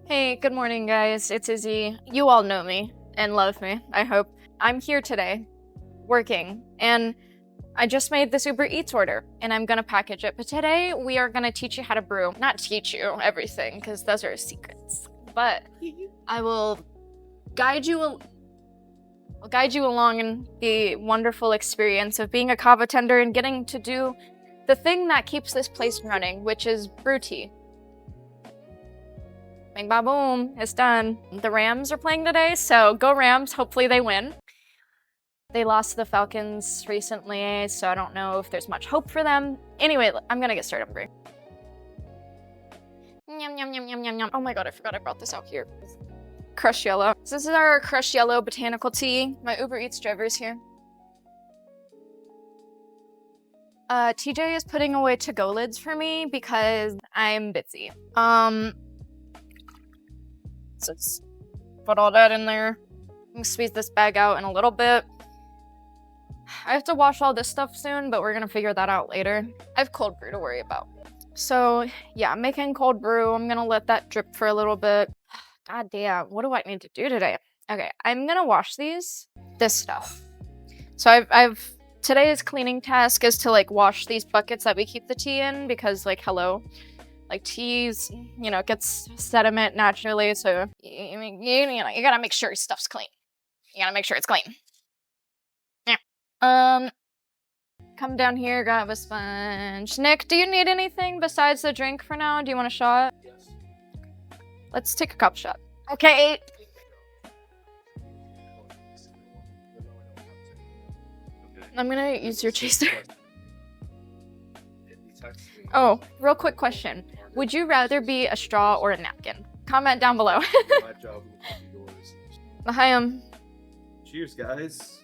Hey, good morning, guys. It's Izzy. You all know me and love me, I hope. I'm here today, working, and I just made this Uber Eats order, and I'm gonna package it. But today, we are gonna teach you how to brew. Not teach you everything, because those are secrets. But I will guide you along in the wonderful experience of being a kava tender and getting to do the thing that keeps this place running, which is brew tea. Bang, ba, boom, it's done. The Rams are playing today, so go Rams. Hopefully they win. They lost to the Falcons recently, so I don't know if there's much hope for them. Anyway, I'm gonna get started brewing. Yum, yum, yum, yum, yum, yum. Oh my god, I forgot I brought this out here. Crushed yellow. So this is our crushed yellow botanical tea. My Uber Eats driver's here. TJ is putting away to-go lids for me because I'm busy. So let's put all that in there. I'm gonna squeeze this bag out in a little bit. I have to wash all this stuff soon, but we're gonna figure that out later. I have cold brew to worry about. So yeah, I'm making cold brew. I'm gonna let that drip for a little bit. God damn, what do I need to do today? Okay, I'm gonna wash this stuff. So today's cleaning task is to like wash these buckets that we keep the tea in because like, hello. Like teas, it gets sediment naturally, so you gotta make sure your stuff's clean. You gotta make sure it's clean. Yeah. Come down here, grab a sponge. Nick, do you need anything besides the drink for now? Do you want a shot? Yes. Let's take a cup shot. Okay. I'm gonna use your chaser. Oh, real quick question. Would you rather be a straw or a napkin? Comment down below. My job will be yours. Hi, Cheers, guys.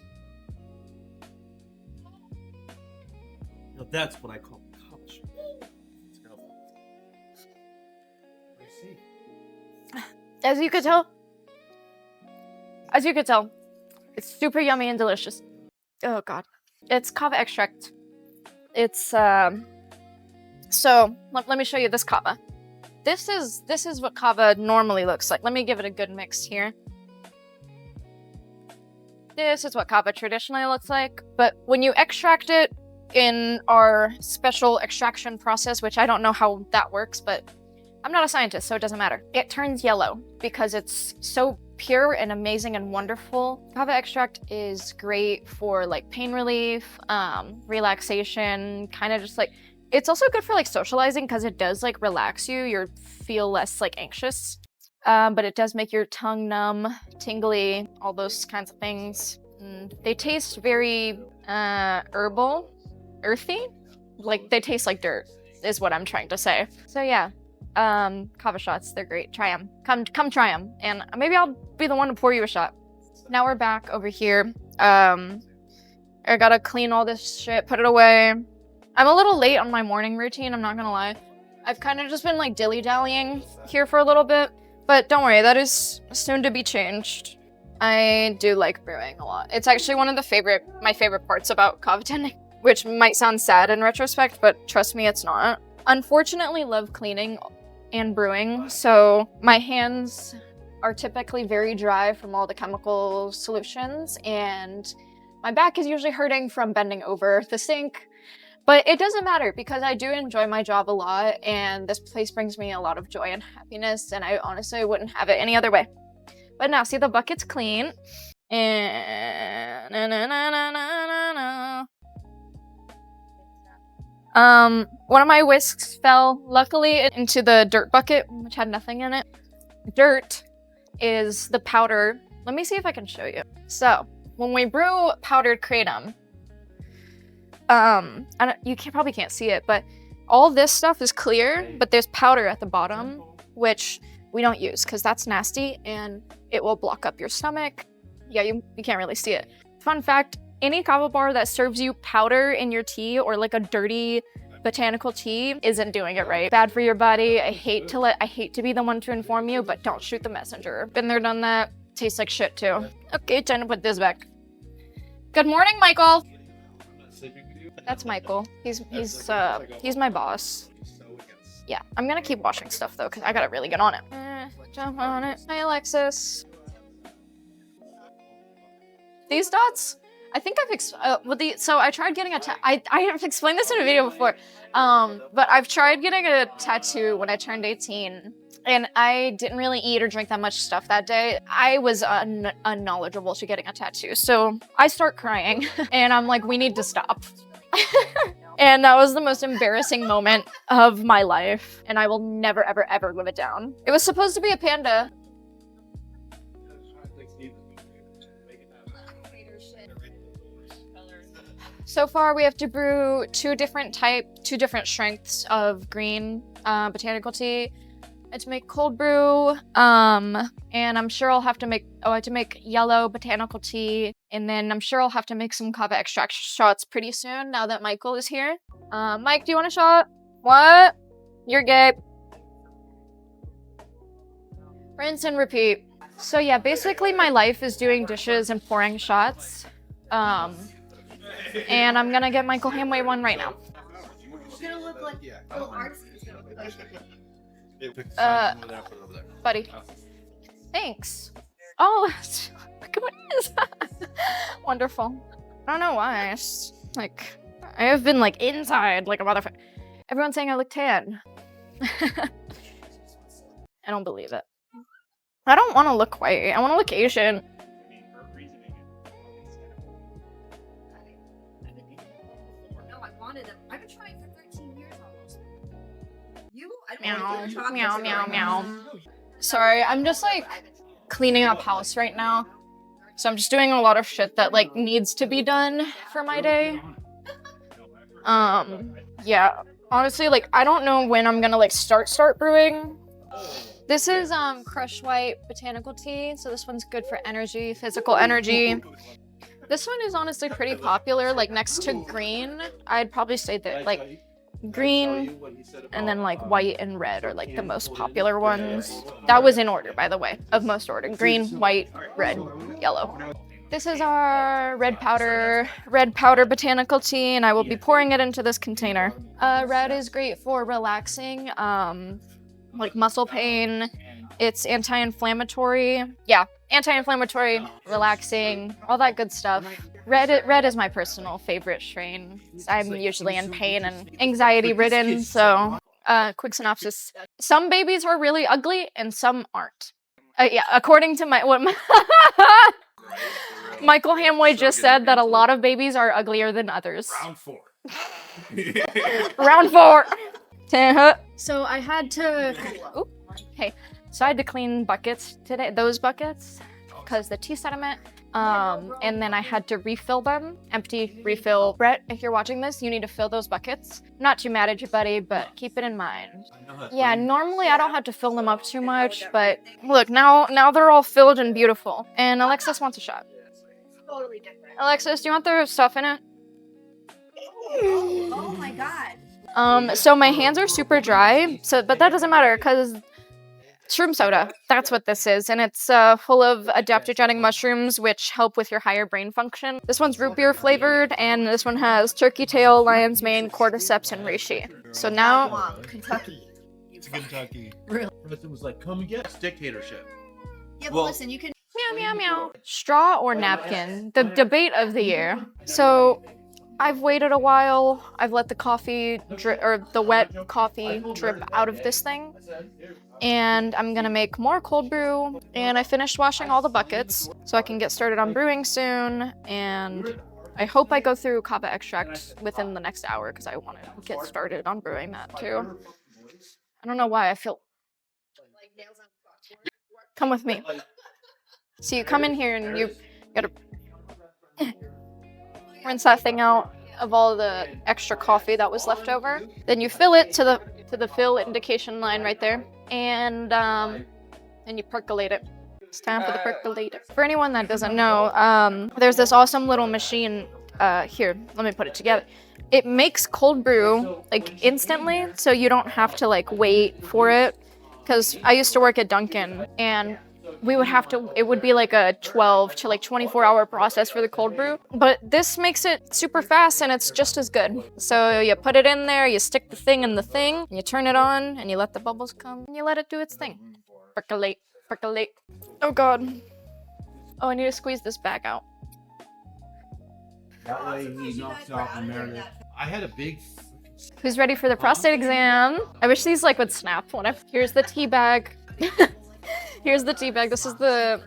Now that's what I call college. Let's go. I see. As you could tell, it's super yummy and delicious. Oh god. It's kava extract. It's so let me show you this kava. This is what kava normally looks like. Let me give it a good mix here. This is what kava traditionally looks like, but when you extract it in our special extraction process, which I don't know how that works, but I'm not a scientist, so it doesn't matter. It turns yellow because it's so pure and amazing and wonderful. Kava extract is great for like pain relief, relaxation, kind of just like, it's also good for like socializing because it does like relax you. You feel less like anxious, but it does make your tongue numb, tingly, all those kinds of things. They taste very herbal, earthy, like they taste like dirt is what I'm trying to say. So yeah, kava shots, they're great. Try them. Come try them, and maybe I'll be the one to pour you a shot. Now we're back over here. I gotta clean all this shit, put it away. I'm a little late on my morning routine, I'm not gonna lie. I've kind of just been like dilly-dallying here for a little bit, but don't worry, that is soon to be changed. I do like brewing a lot. It's actually one of my favorite parts about kava tending, which might sound sad in retrospect, but trust me, it's not. Unfortunately, love cleaning and brewing, so my hands are typically very dry from all the chemical solutions, and my back is usually hurting from bending over the sink. But it doesn't matter because I do enjoy my job a lot, and this place brings me a lot of joy and happiness, and I honestly wouldn't have it any other way. But now, see, the bucket's clean. And one of my whisks fell, luckily, into the dirt bucket, which had nothing in it. Dirt is the powder. Let me see if I can show you. So, when we brew powdered kratom, you probably can't see it, but all this stuff is clear, but there's powder at the bottom, which we don't use because that's nasty and it will block up your stomach. Yeah, you can't really see it. Fun fact, any kava bar that serves you powder in your tea or like a dirty botanical tea isn't doing it right. Bad for your body. I hate to be the one to inform you, but don't shoot the messenger. Been there, done that. Tastes like shit too. Okay, time to put this back. Good morning, Michael. That's Michael. He's my boss. Yeah, I'm gonna keep washing stuff though, because I gotta really get on it. Jump on it. Hi, Alexis. These dots, I think I've so I tried getting a I have explained this in a video before, but I've tried getting a tattoo when I turned 18, and I didn't really eat or drink that much stuff that day. I was unknowledgeable to getting a tattoo, so I start crying, and I'm like, we need to stop. And that was the most embarrassing moment of my life, and I will never, ever, ever live it down. It was supposed to be a panda. So far, we have to brew two different strengths of green botanical tea. I have to make cold brew, and I'm sure I'll have to make, I have to make yellow botanical tea, and then I'm sure I'll have to make some kava extract shots pretty soon now that Michael is here. Mike, do you want a shot? What? You're gay. Rinse and repeat. So yeah, basically my life is doing dishes and pouring shots. And I'm gonna get Michael Hamway one right now. It's gonna look like little artists. Buddy. Thanks. Oh, what is that? Wonderful. I don't know why. It's like, I have been like inside like a motherfucker. Everyone's saying I look tan. I don't believe it. I don't want to look white. I want to look Asian. I've been trying for 13 years almost. Meow, meow, meow. Sorry, I'm just like cleaning up house right now. So I'm just doing a lot of shit that like needs to be done for my day. Yeah, honestly, like I don't know when I'm gonna like start brewing. This is crushed white botanical tea. So this one's good for energy, physical energy. This one is honestly pretty popular, like next to green. I'd probably say that like green and then like white and red are like the most popular ones. That was in order, by the way, of most order. Green, white, red, yellow. This is our red powder botanical tea, and I will be pouring it into this container. Red is great for relaxing, like muscle pain. It's anti-inflammatory. Yeah, anti-inflammatory, relaxing, all that good stuff. Red is my personal favorite strain. I'm usually in pain and anxiety ridden, so quick synopsis. Some babies are really ugly and some aren't. Yeah, according to Michael Hamway just said that a lot of babies are uglier than others. Round 4. Round 4. So I had to, so I had to clean buckets today, those buckets, because the tea sediment, and then I had to refill them, empty, refill. Brett, if you're watching this, you need to fill those buckets. Not too mad at you, buddy, but keep it in mind. Yeah, normally I don't have to fill them up too much, but look, now they're all filled and beautiful. And Alexis wants a shot. Totally different. Alexis, do you want the stuff in it? Oh my god. So my hands are super dry, but that doesn't matter, because shroom soda, that's what this is, and it's full of adaptogenic mushrooms which help with your higher brain function. This one's root beer flavored, and this one has turkey tail, lion's mane, cordyceps, and reishi. So now, Kentucky. It's Kentucky. Really? President was like, come and get us. Dictatorship. Yeah, but Well- listen, you can. meow, meow, meow. Straw or napkin? The debate of the year. So I've waited a while. I've let the coffee drip, or the wet coffee drip out of this thing. And I'm gonna make more cold brew. And I finished washing all the buckets, so I can get started on brewing soon. And I hope I go through kava extract within the next hour, because I want to get started on brewing that too. I don't know why I feel. Come with me. So you come in here and you gotta rinse that thing out of all the extra coffee that was left over. Then you fill it to the fill indication line right there, and you percolate it. It's time for the percolator. For anyone that doesn't know, there's this awesome little machine here. Let me put it together. It makes cold brew like instantly, so you don't have to like wait for it. Because I used to work at Dunkin', and we would have to, it would be like a 12 to like 24-hour process for the cold brew. But this makes it super fast, and it's just as good. So you put it in there, you stick the thing in the thing, and you turn it on, and you let the bubbles come, and you let it do its thing. Percolate. Percolate. Oh god. Oh, I need to squeeze this bag out. That way he knocks off the marinade. I had a big. Who's ready for the prostate exam? I wish these like would snap when I. Here's the tea bag. Here's the tea bag. This is the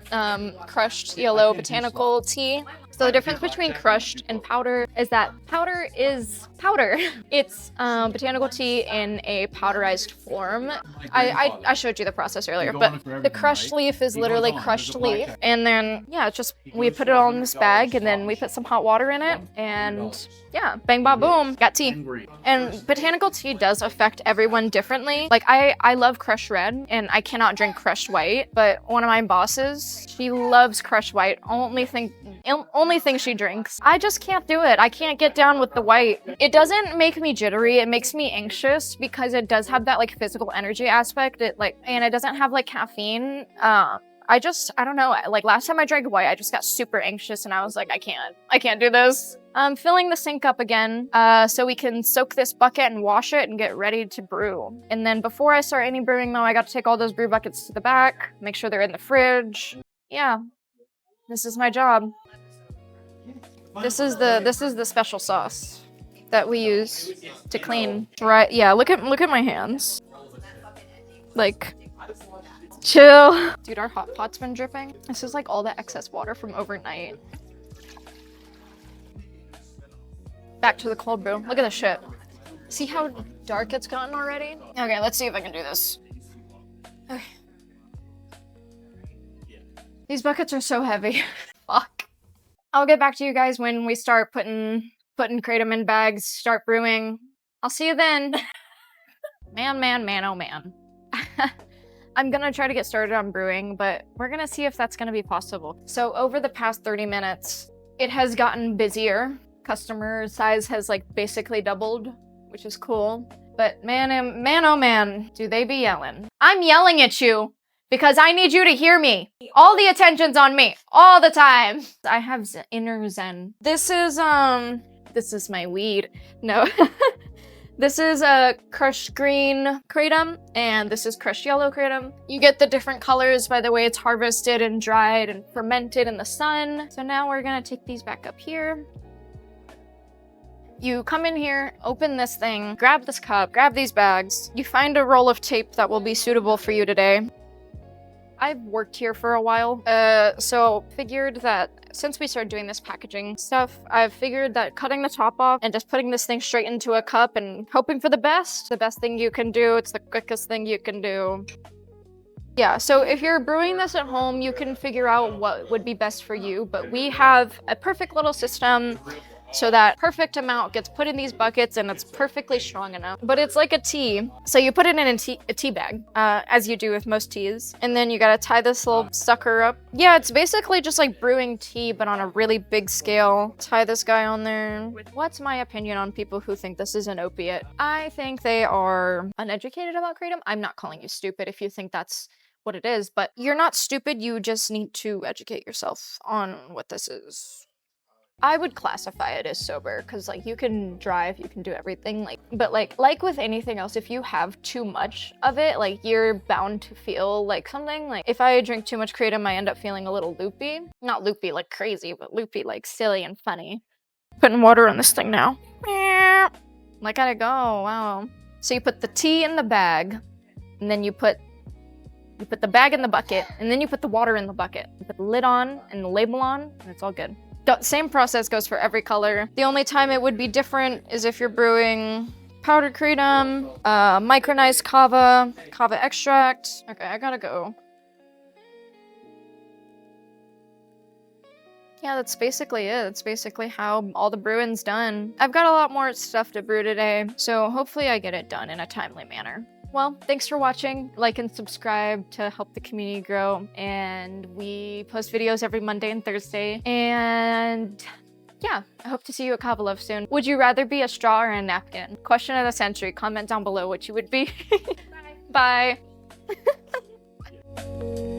crushed yellow botanical tea. So the difference between crushed and powder is that powder is powder. It's botanical tea in a powderized form. I showed you the process earlier, but the crushed leaf is literally crushed leaf. And then, yeah, it's just, we put it all in this bag and then we put some hot water in it and yeah, bang, bop, boom, got tea. And botanical tea does affect everyone differently. Like I love crushed red and I cannot drink crushed white, but one of my bosses, she loves crushed white. Only thing she drinks. I just can't do it. I can't get down with the white. It doesn't make me jittery. It makes me anxious because it does have that like physical energy aspect. And it doesn't have like caffeine. I don't know. Like last time I drank white, I just got super anxious and I was like, I can't do this. I'm filling the sink up again so we can soak this bucket and wash it and get ready to brew. And then before I start any brewing though, I got to take all those brew buckets to the back, make sure they're in the fridge. Yeah, this is my job. This is the special sauce that we use to clean. Right? Yeah. Look at my hands. Like, chill. Dude, our hot pot's been dripping. This is like all the excess water from overnight. Back to the cold brew. Look at this shit. See how dark it's gotten already? Okay, let's see if I can do this. Okay. These buckets are so heavy. Fuck. I'll get back to you guys when we start putting Kratom in bags, start brewing. I'll see you then. Man, oh man. I'm gonna try to get started on brewing, but we're gonna see if that's gonna be possible. So over the past 30 minutes, it has gotten busier. Customer size has like basically doubled, which is cool. But man, oh man, do they be yelling. I'm yelling at you. Because I need you to hear me. All the attention's on me, all the time. I have inner zen. This is my weed. No. This is a crushed green kratom, and this is crushed yellow kratom. You get the different colors by the way it's harvested and dried and fermented in the sun. So now we're gonna take these back up here. You come in here, open this thing, grab this cup, grab these bags. You find a roll of tape that will be suitable for you today. I've worked here for a while, so figured that since we started doing this packaging stuff, I've figured that cutting the top off and just putting this thing straight into a cup and hoping for the best thing you can do. It's the quickest thing you can do. Yeah, so if you're brewing this at home, you can figure out what would be best for you, but we have a perfect little system so that perfect amount gets put in these buckets and it's perfectly strong enough. But it's like a tea. So you put it in a tea bag, as you do with most teas. And then you gotta tie this little sucker up. Yeah, it's basically just like brewing tea, but on a really big scale. Tie this guy on there. What's my opinion on people who think this is an opiate? I think they are uneducated about kratom. I'm not calling you stupid if you think that's what it is, but you're not stupid, you just need to educate yourself on what this is. I would classify it as sober because like you can drive, you can do everything, but like with anything else, if you have too much of it, like you're bound to feel like something. Like if I drink too much kratom, I end up feeling a little loopy. Not loopy like crazy, but loopy like silly and funny. Putting water on this thing now. Like gotta go, wow. So you put the tea in the bag, and then you put the bag in the bucket, and then you put the water in the bucket. You put the lid on and the label on, and it's all good. Same process goes for every color. The only time it would be different is if you're brewing powdered kratom, micronized kava extract. Okay, I gotta go. Yeah, that's basically it. That's basically how all the brewing's done. I've got a lot more stuff to brew today, so hopefully I get it done in a timely manner. Well, thanks for watching. Like and subscribe to help the community grow. And we post videos every Monday and Thursday. And yeah, I hope to see you at Kava Luv soon. Would you rather be a straw or a napkin? Question of the century. Comment down below what you would be. Bye. Bye.